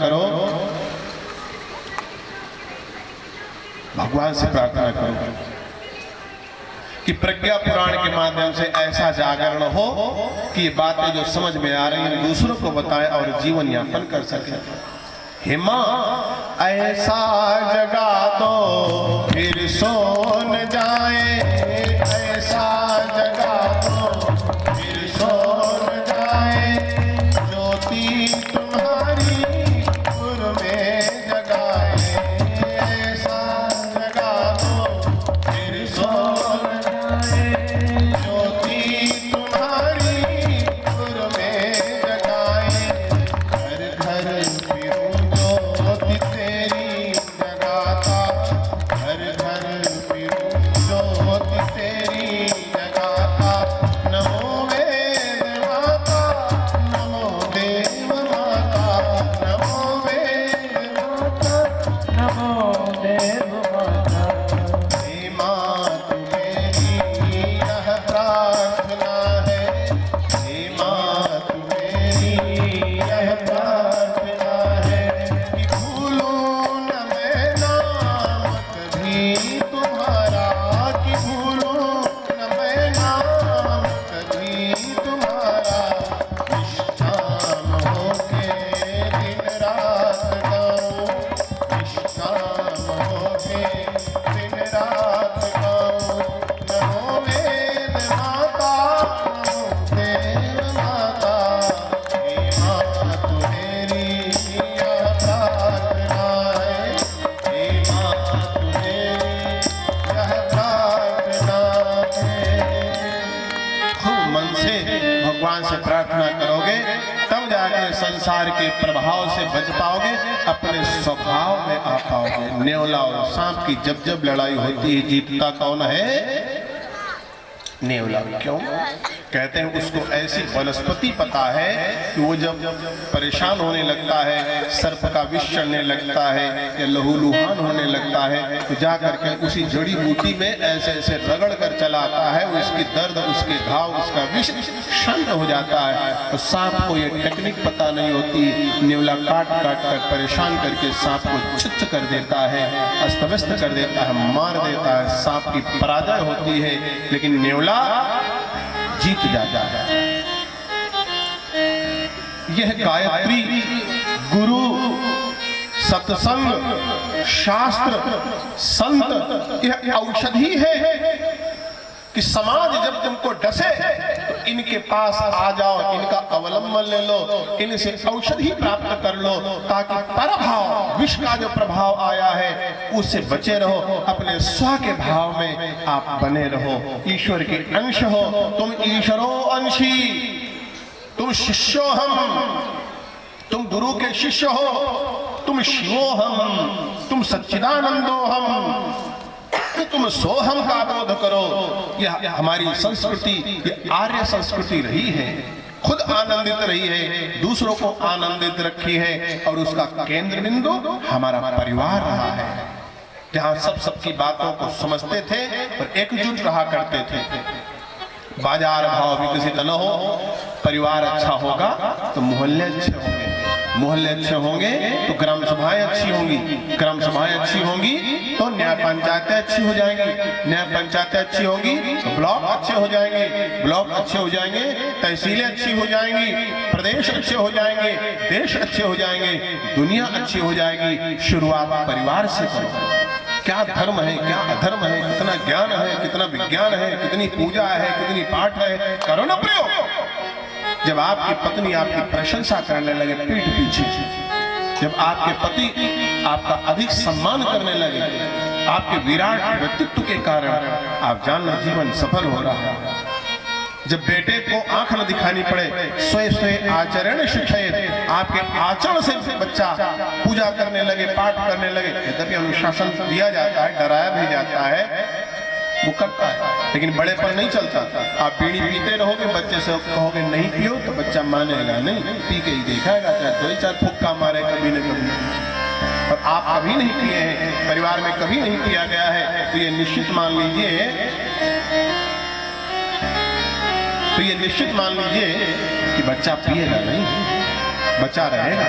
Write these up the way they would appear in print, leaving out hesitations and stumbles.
करो, भगवान से प्रार्थना करो कि प्रज्ञा पुराण के माध्यम से ऐसा जागरण हो कि ये बातें जो समझ में आ रही हैं दूसरों को बताएं और जीवन यापन कर सके। हे माँ ऐसा जगा दो फिर सो न जाए, ऐसा जगा दो फिर सो न जाए, ज्योति तुम्हारी पुर में जगाए, ऐसा जगा दो फिर सो न जाए, ज्योति तुम्हारी पुर में जगाए, घर घर फिरूं ज्योति तेरी जगाता, घर घर फिरूं ज्योति तेरी जगाता, नमो वेद माता, नमो देव माता, नमो वेद माता, नमो देव माता। हे माँ तुम्हेरी यह प्रार्थना है, हे माँ तुम्हेरी यह प्रार्थना है कि भूलूं न मैं नाम कभी तुम्हारा, कि भूलूं न मैं नाम कभी तुम्हारा, निष्काम होके दिन रात गाऊं, निष्काम होके दिन रात गाऊं, नमो वेद माता, नमो देव माता। हे माँ तुम्हेरी यह प्रार्थना है, हे माँ तुम्हेरी यह प्रार्थना है। खूब मन से भगवान से प्रार्थना करोगे तब जाके संसार के प्रभाव से बच पाओगे, अपने स्वभाव में आ पाओगे। नेवला और सांप की जब जब लड़ाई होती है जीतता कौन है? नेवला। क्यों? कहते हैं उसको ऐसी वनस्पति पता है कि वो जब परेशान होने लगता है, सर्प का विष चढ़ने लगता है या लहूलुहान होने लगता है, तो जा करके उसी जड़ी बूटी में ऐसे ऐसे रगड़ कर चला आता है, उसकी दर्द, उसके घाव, उसका विष शांत हो जाता है। तो सांप को ये टेक्निक पता नहीं होती, नेवला काट काट कर परेशान करके सांप को छुच्च कर देता है, अस्त-व्यस्त कर देता है, मार देता है, सांप की पराजय होती है। लेकिन नेवला जीत जाता है। यह गायत्री, गुरु, सत्संग, शास्त्र, संत, यह औषधि है कि समाज जब तुमको डसे तो इनके पास आ जाओ, इनका अवलंबन ले लो, इनसे औषधि प्राप्त कर लो, ताकि परभाव, विष का जो प्रभाव आया है उससे बचे रहो, अपने स्व के भाव में आप बने रहो, ईश्वर के अंश हो। तुम ईश्वरो अंशी, तुम शिष्यो हम, तुम गुरु के शिष्य हो, तुम शिवो हम, तुम सच्चिदानंदो हम, तुम सोहम का बोध करो। यह हमारी संस्कृति, यह आर्य संस्कृति रही है, खुद आनंदित रही है, दूसरों को आनंदित रखी है, और उसका केंद्र बिंदु हमारा परिवार रहा है, जहां सब सबकी बातों को समझते थे और एकजुट रहा करते थे। बाजार भाव विकसित न हो, परिवार अच्छा होगा तो मोहल्ले अच्छे होंगे, मोहल्ले अच्छे होंगे तो ग्राम सभाएं अच्छी होंगी, ग्राम सभाएं अच्छी होंगी तो न्याय पंचायतें अच्छी हो जाएंगी, न्याय पंचायतें अच्छी होंगी तो ब्लॉक अच्छे हो जाएंगे, ब्लॉक अच्छे हो जाएंगे, तहसीलें अच्छी हो जाएंगी, प्रदेश अच्छे हो जाएंगे, देश अच्छे हो जाएंगे, दुनिया अच्छी हो जाएगी। शुरुआत परिवार से करो। क्या धर्म है, क्या अधर्म है, कितना ज्ञान है, कितना विज्ञान है, कितनी पूजा है, कितनी पाठ है, करो ना प्रयोग। जब आपकी पत्नी आपकी प्रशंसा करने लगे पीठ पीछे, जब आपके पति आपका अधिक सम्मान करने लगे, आपके विराट व्यक्तित्व के कारण, आप जानना जीवन सफल हो रहा है। जब बेटे को आंख न दिखानी पड़े, स्वयं स्वयं आचरण शिक्षित, आपके आचरण से बच्चा पूजा करने लगे, पाठ करने लगे, यद्यपि अनुशासन दिया जाता है, डराया भी जाता है, वो करता है, लेकिन बड़े पर नहीं चलता। आप बीड़ी पीते रहोगे, बच्चे से कहोगे नहीं पियो तो बच्चा मानेगा नहीं, पी के ही देखाएगा, चाहे 2-4 फुक्का मारे कभी न कभी। और आप कभी नहीं पिए हैं, परिवार में कभी नहीं पिया गया है, तो ये निश्चित मान लीजिए, तो ये निश्चित मान लीजिए कि बच्चा पिएगा नहीं, बच्चा रहेगा।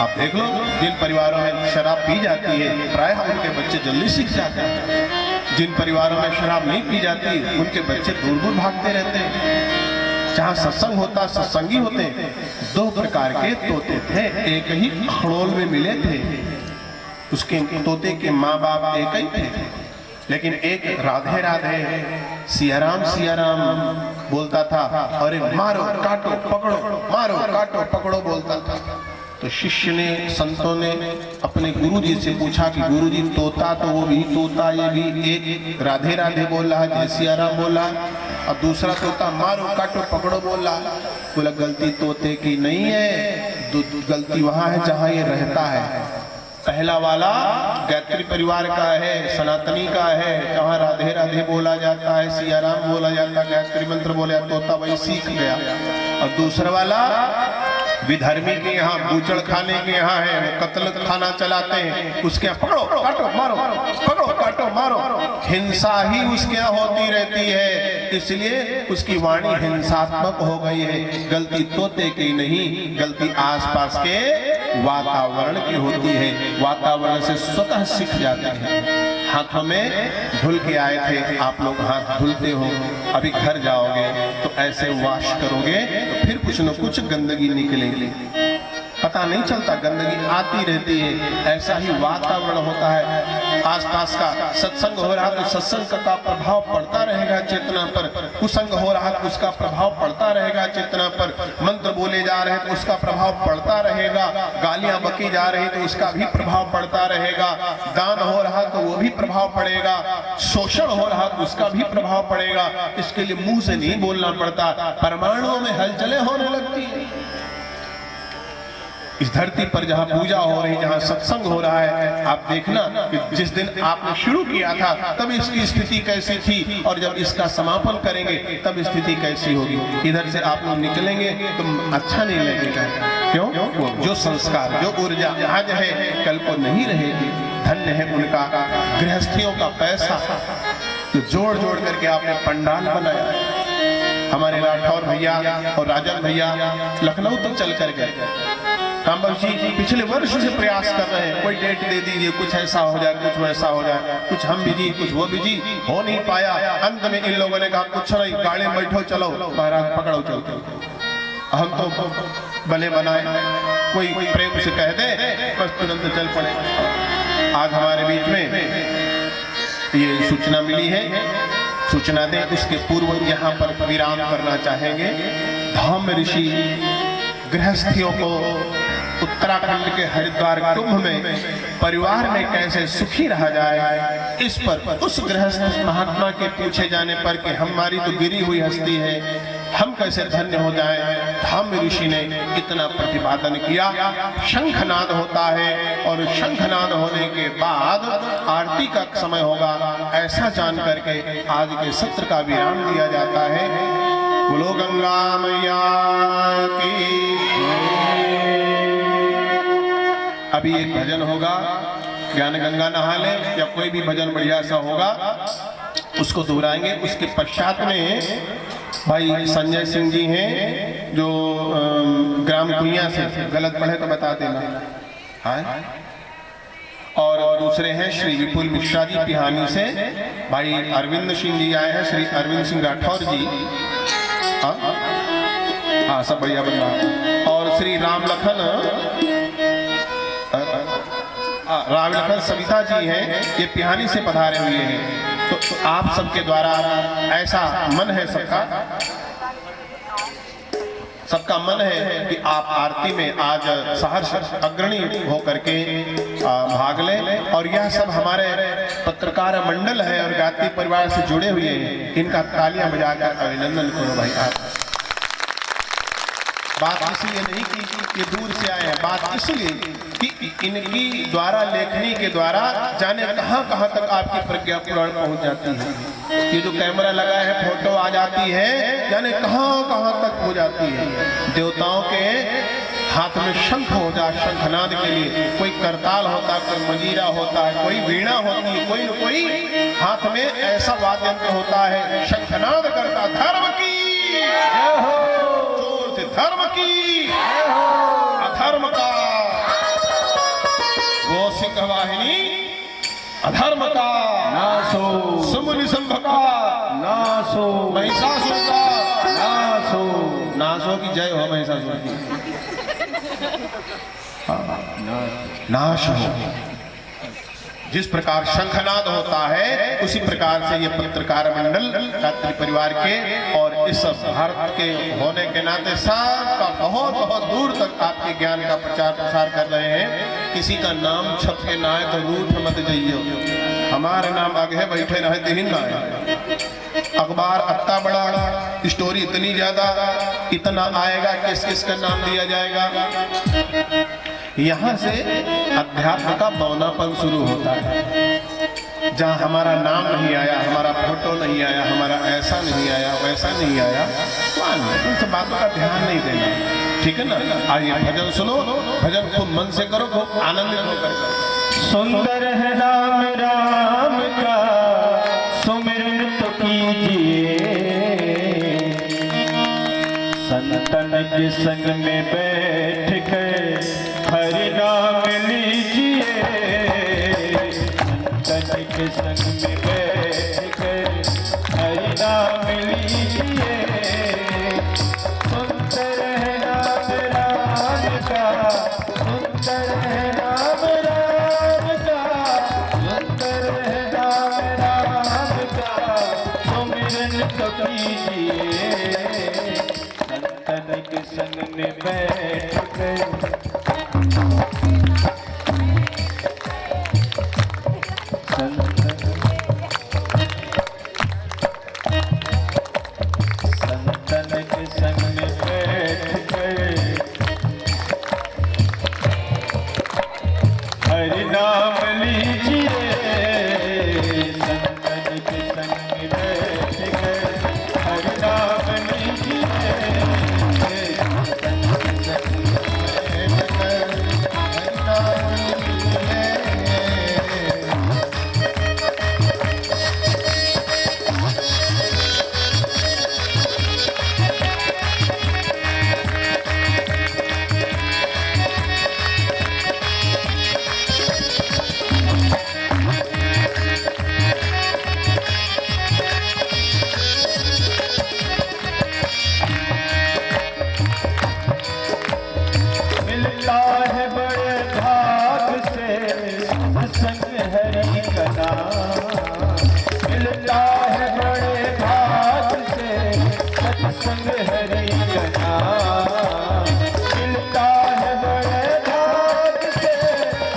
आप देख लो, जिन परिवारों में शराब पी जाती है प्रायः उनके बच्चे जल्दी सीख जाते हैं। जिन परिवारों में शराब नहीं पी जाती उनके बच्चे दूर दूर भागते रहते हैं। जहाँ सत्संग होता सत्संगी होते। दो प्रकार के तोते थे, एक ही खड़ोल में मिले थे। उसके तोते के माँ बाप एक ही थे, लेकिन एक राधे राधे सियाराम सियाराम बोलता था और एक मारो काटो पकड़ो, मारो काटो पकड़ो बोलता था। तो शिष्य ने, संतों ने अपने गुरुजी से पूछा कि गुरुजी तोता तो वो भी तोता, ये भी एक राधे राधे बोल रहा है, जय सियाराम बोल रहा है, और दूसरा तोता मारो काटो पकड़ो बोल रहा है। बोला गलती तोते की नहीं है, गलती वहां है जहां ये रहता है। पहला वाला गायत्री परिवार का है, सनातनी का है, जहाँ राधे राधे बोला जाता है, सियाराम बोला जाता है, गायत्री मंत्र बोला, तोता वही सीख गया। और दूसरा वाला विधर्मी के यहाँ, बूचड़ खाने के यहाँ है, वो कत्ल खाना चलाते हैं, उसके यहाँ पकड़ो काटो मारो, पकड़ो काटो मारो, हिंसा ही उसके यहाँ होती रहती है, इसलिए उसकी वाणी हिंसात्मक हो गई है। गलती तोते की नहीं, गलती आसपास के वातावरण की होती है। वातावरण से स्वतः सीख जाते हैं। हाथों में धुल के आए थे, आप लोग हाथ धुलते हो, अभी घर जाओगे तो ऐसे वॉश करोगे तो फिर कुछ न कुछ गंदगी निकलेगी, पता नहीं चलता, गंदगी आती रहती है। ऐसा ही वातावरण होता है आसपास का। सत्संग हो रहा तो सत्संग का प्रभाव पड़ता रहेगा चेतना पर, कुसंग हो रहा तो उसका प्रभाव पड़ता रहेगा चेतना पर, मंत्र बोले जा रहे तो उसका प्रभाव पड़ता रहेगा, गालियां बकी जा रही तो उसका भी प्रभाव पड़ता रहेगा, दान हो रहा तो वो भी प्रभाव पड़ेगा, शोषण हो रहा तो उसका भी प्रभाव पड़ेगा। इसके लिए मुंह से नहीं बोलना पड़ता, परमाणुओं में हलचलें होने लगती है। इस धरती पर जहाँ पूजा हो रही, जहाँ सत्संग हो रहा है, आप देखना कि जिस दिन आपने शुरू किया था तब इसकी स्थिति कैसी थी, और जब इसका समापन करेंगे तब स्थिति कैसी होगी। इधर से आप लोग निकलेंगे तो अच्छा नहीं लगेगा। क्यों? जो संस्कार, जो ऊर्जा आज है कल को नहीं रहेगी। धन्य है उनका गृहस्थियों का पैसा तो जोड़ जोड़ करके आपने पंडाल बनाया। हमारे राठौर भैया और राजन भैया लखनऊ तक चल कर गए। कांबल जी पिछले वर्ष से प्रयास कर रहे हैं, कोई डेट दे दीजिए, कुछ ऐसा हो जाए, कुछ वैसा हो जाए, कुछ हम भी जी कुछ वो भी जी, हो नहीं पाया। अंत में इन लोगों ने कहा कुछ नहीं, गाड़ी में बैठो चलो, महाराज पकड़ो चलते। हम तो बने बनाए, कोई प्रेम से कह दे बस तुरंत चल पड़े। आज हमारे बीच में ये सूचना मिली है, सूचना दें उसके पूर्व यहाँ पर विराम करना चाहेंगे। धाम ऋषि गृहस्थियों को उत्तराखंड के हरिद्वार कुंभ में परिवार में कैसे सुखी रहा जाए, इस पर उस गृहस्थ महात्मा के पूछे जाने पर कि हमारी तो गिरी हुई हस्ती है, हम कैसे धन्य हो जाएं, धाम ऋषि ने इतना प्रतिपादन किया। शंखनाद होता है और शंखनाद होने के बाद आरती का समय होगा, ऐसा जान करके आज के सत्र का विराम दिया जाता है। बोलो गंगा मैया की। अभी एक भजन होगा, ज्ञान गंगा नहा ले या कोई भी भजन बढ़िया सा होगा उसको दोहराएंगे। उसके पश्चात में भाई संजय सिंह जी हैं जो ग्राम कुइया से, गलत पढ़े तो बता देना, हाँ। और दूसरे हैं श्री विपुल मिश्रा जी पिहानी से, भाई अरविंद सिंह जी आए हैं, श्री अरविंद सिंह राठौर जी, हाँ सब बढ़िया बंदा। और श्री राम लखन सविता जी हैं, ये पिहानी से पधारे हुए हैं। तो आप सबके द्वारा ऐसा मन है, सबका मन है कि आप आरती में आज सहर्ष अग्रणी होकर के भाग लें। और यह सब हमारे पत्रकार मंडल है और गायत्री परिवार से जुड़े हुए हैं, इनका तालियां बजाकर अभिनंदन करो भाई। आप बात इसलिए नहीं कि ये दूर से आए हैं, बात इसलिए कि इनकी द्वारा लेखनी के द्वारा जाने कहां कहां तक आपकी प्रज्ञा पुराण पहुंच जाती है। ये जो कैमरा लगा है, फोटो आ जाती है, जाने कहां कहां तक हो जाती है। देवताओं के हाथ में शंख हो जाए, शंखनाद के लिए कोई करताल होता है, कोई मजीरा होता है, कोई वीणा होती है, कोई न कोई हाथ में ऐसा वाद्य यंत्र होता है, शंखनाद करता। धर्म की जोर से धर्म की, अधर्म का संघवाहिनी अधर्म का नासो सुमुनि संभ का नासो महिषासुर का नासो नासो की जय हो महिषासुर की नाश हो। जिस प्रकार शंखनाद होता है उसी प्रकार से ये पत्रकार मंडल रात्रि परिवार के और इस भारत के होने के नाते सबका बहुत बहुत दूर तक आपके ज्ञान का प्रचार प्रसार कर रहे हैं। किसी का नाम छप के ना आए तो रूठ मत जाइए, हमारे नाम आगे बैठे रहे दिन ना आए। अखबार इतना बड़ा, स्टोरी इतनी ज्यादा, इतना आएगा, किस किस का नाम दिया जाएगा। यहाँ से अध्यात्म का मौनापन शुरू होता है। जहाँ हमारा नाम नहीं आया, हमारा फोटो नहीं आया, हमारा ऐसा नहीं आया, वैसा नहीं आया, उन सब बातों का ध्यान नहीं देना। ठीक है ना? आइए भजन सुनो, भजन खूब मन से करो, खूब आनंदित होकर करो। सुंदर है नाम राम का सुमिरन तो कीजिए, संतन के संग में बैठ कर हरि नाम लीजिए, संतन के संग में बैठ कर हरि नाम लीजिए। सुंदर है नाम राम का, सुंदर है नाम राम का, सुंदर है नाम राम का, सुमिरन तो कीजिए, संतन के संग में बैठ कर संतन के संग में बैठ कर हरि नाम ली